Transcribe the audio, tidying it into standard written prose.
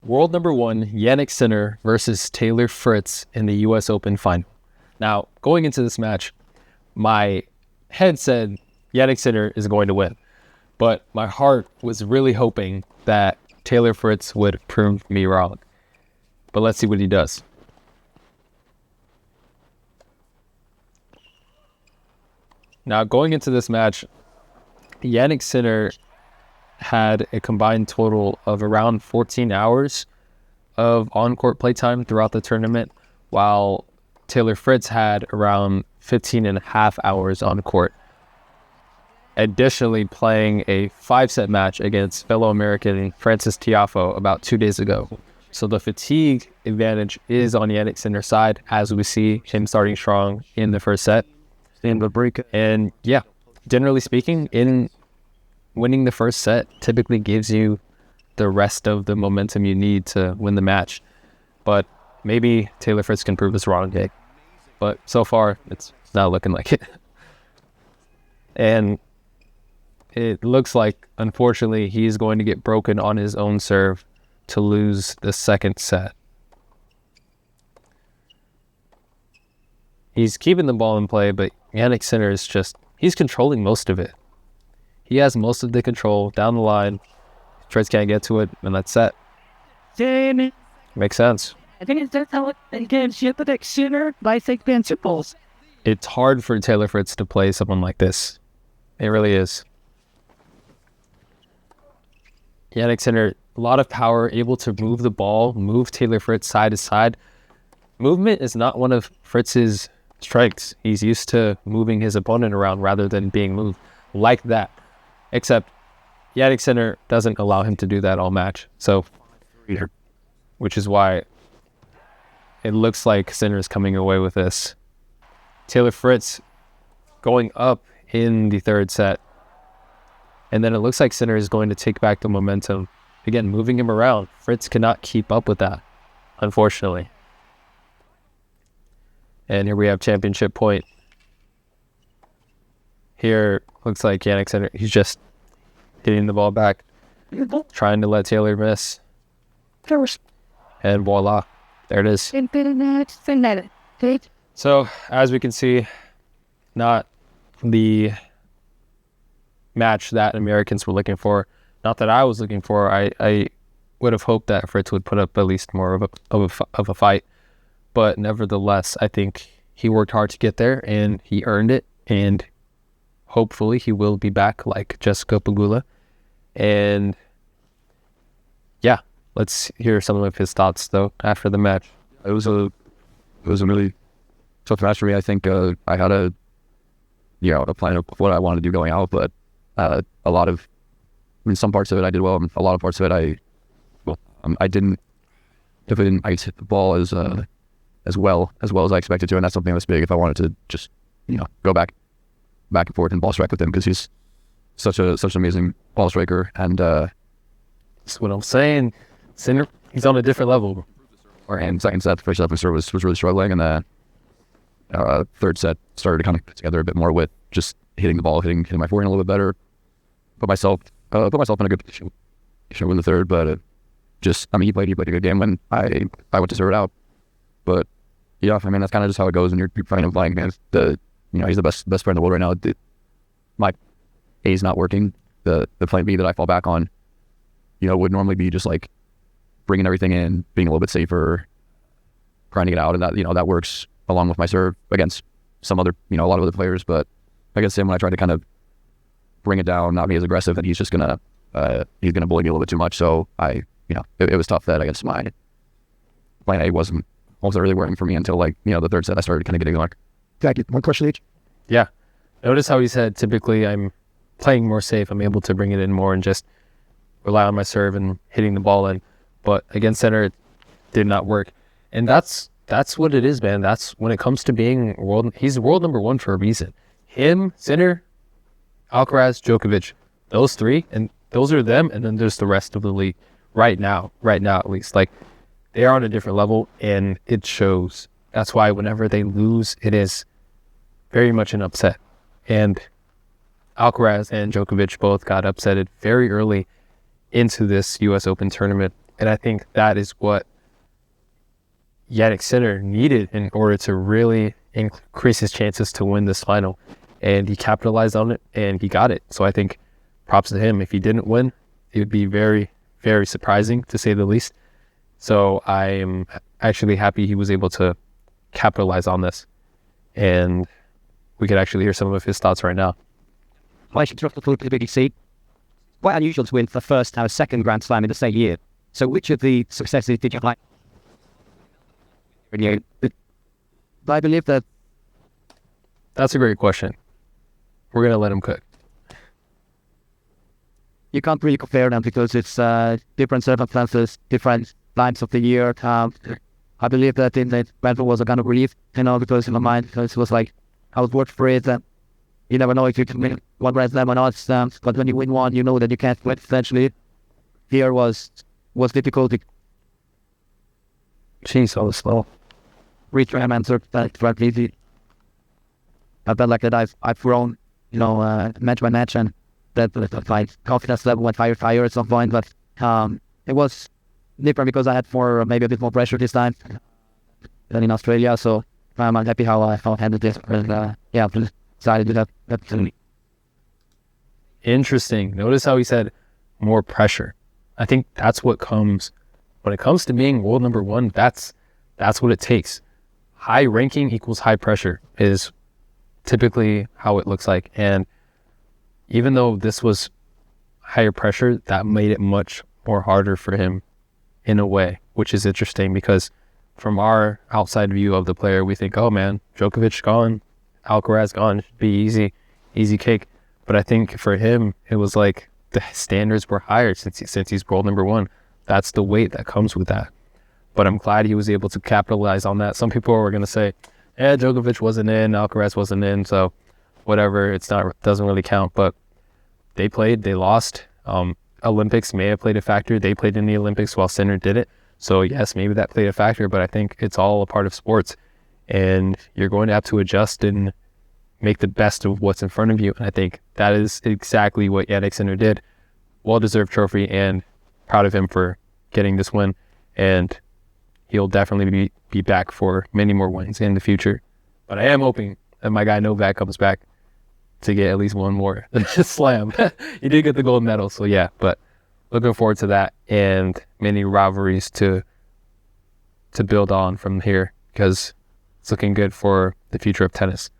world number 1, Jannik Sinner versus Taylor Fritz in the U.S. Open final. Now, going into this match, my head said Jannik Sinner is going to win, but my heart was really hoping that Taylor Fritz would prove me wrong. But let's see what he does. Now, going into this match, Jannik Sinner had a combined total of around 14 hours of on-court playtime throughout the tournament, while Taylor Fritz had around 15 and a half hours on court. Additionally, playing a 5-set match against fellow American Frances Tiafoe about 2 days ago. So the fatigue advantage is on Jannik Sinner's side, as we see him starting strong in the first set. And yeah, generally speaking, in winning the first set typically gives you the rest of the momentum you need to win the match. But maybe Taylor Fritz can prove us wrong today. But so far, it's not looking like it. And it looks like, unfortunately, he's going to get broken on his own serve to lose the second set. He's keeping the ball in play, but Jannik Sinner is he's controlling most of it. He has most of the control down the line. Fritz can't get to it, and that's set. Makes sense. I think that's how it gives you the Sinner basic principles. It's hard for Taylor Fritz to play someone like this. It really is. Jannik Sinner, a lot of power, able to move the ball, move Taylor Fritz side to side. Movement is not one of Fritz's strengths. He's used to moving his opponent around rather than being moved like that. Except Jannik Sinner doesn't allow him to do that all match. So, which is why it looks like Sinner's coming away with this. Taylor Fritz going up in the third set. And then it looks like Sinner is going to take back the momentum. Again, moving him around. Fritz cannot keep up with that, unfortunately. And here we have championship point. Here, looks like Jannik Sinner, he's just getting the ball back, trying to let Taylor miss. And voila, there it is. So, as we can see, not the match that Americans were looking for. Not that I was looking for. I would have hoped that Fritz would put up at least more of a fight. But nevertheless, I think he worked hard to get there, and he earned it. And hopefully he will be back like Jessica Pegula. And yeah, let's hear some of his thoughts, though, after the match. It was a really tough match for me. I think I had a plan of what I wanted to do going out, but some parts of it I did well, and a lot of parts of it I didn't hit the ball as well as I expected to, and that's something that's big if I wanted to just go back and forth and ball strike with him, because he's such an amazing ball striker, and that's what I'm saying. Sinner, he's on a different level. And second set, first set was really struggling, and third set started to kind of put together a bit more with just hitting the ball, hitting my forehand a little bit better. Put myself in a good position to win the third, but he played a good game when I went to serve it out. But yeah, I mean, that's kind of just how it goes when you're playing a flying man. He's the best player in the world right now. My A is not working. The plan B that I fall back on, would normally be just like bringing everything in, being a little bit safer, grinding it out, and that works along with my serve against some other, a lot of other players. But against him, when I tried to kind of bring it down, not be as aggressive, and he's just gonna bully me a little bit too much. So it was tough that against my plan A wasn't really working for me until the third set I started kind of getting like. Thank you. One question each. Yeah. Notice how he said, typically I'm playing more safe. I'm able to bring it in more and just rely on my serve and hitting the ball in. But against Sinner, it did not work. And that's what it is, man. That's when it comes to being he's world number 1 for a reason. Him, Sinner, Alcaraz, Djokovic, those three, and those are them, and then there's the rest of the league right now at least. Like, they are on a different level, and it shows. That's why whenever they lose, it is very much an upset. And Alcaraz and Djokovic both got upsetted very early into this U.S. Open tournament. And I think that is what Jannik Sinner needed in order to really increase his chances to win this final. And he capitalized on it, and he got it. So I think props to him. If he didn't win, it would be very, very surprising, to say the least. So I am actually happy he was able to capitalize on this. And we could actually hear some of his thoughts right now. I should drop the BBC. Quite unusual to win the first and second Grand Slam in the same year. So which of the successes did you like? I believe that... That's a great question. We're going to let him cook. You can't really compare them because it's different circumstances, different times of the year. I believe that in that battle was a kind of relief, because in my mind, it was like, I was worked for it. You never know if you can win one Grand Slam or not. But when you win one, you know that you can't win eventually. Here was difficult. Jeez, all slow. Reach my answer that easy. I felt like that I've grown, match by match, and that my confidence level went higher at some point. But it was different because I had maybe a bit more pressure this time than in Australia. So I'm happy how I handled this. And I'm excited with that. Interesting. Notice how he said more pressure. I think that's what comes when it comes to being world number one. That's what it takes. High ranking equals high pressure is typically how it looks like. And even though this was higher pressure, that made it much more harder for him in a way, which is interesting because from our outside view of the player, we think, oh man, Djokovic gone, Alcaraz gone, it should be easy cake. But I think for him, it was like the standards were higher since he's world number one. That's the weight that comes with that. But I'm glad he was able to capitalize on that. Some people were going to say, Djokovic wasn't in, Alcaraz wasn't in, so whatever, doesn't really count. But they played, they lost. Olympics may have played a factor. They played in the Olympics while Sinner did it. So yes, maybe that played a factor, but I think it's all a part of sports. And you're going to have to adjust and make the best of what's in front of you. And I think that is exactly what Jannik Sinner did. Well-deserved trophy, and proud of him for getting this win. And he'll definitely be back for many more wins in the future. But I am hoping that my guy Novak comes back to get at least one more slam. He did get the gold medal, so yeah. But looking forward to that and many rivalries to build on from here because it's looking good for the future of tennis.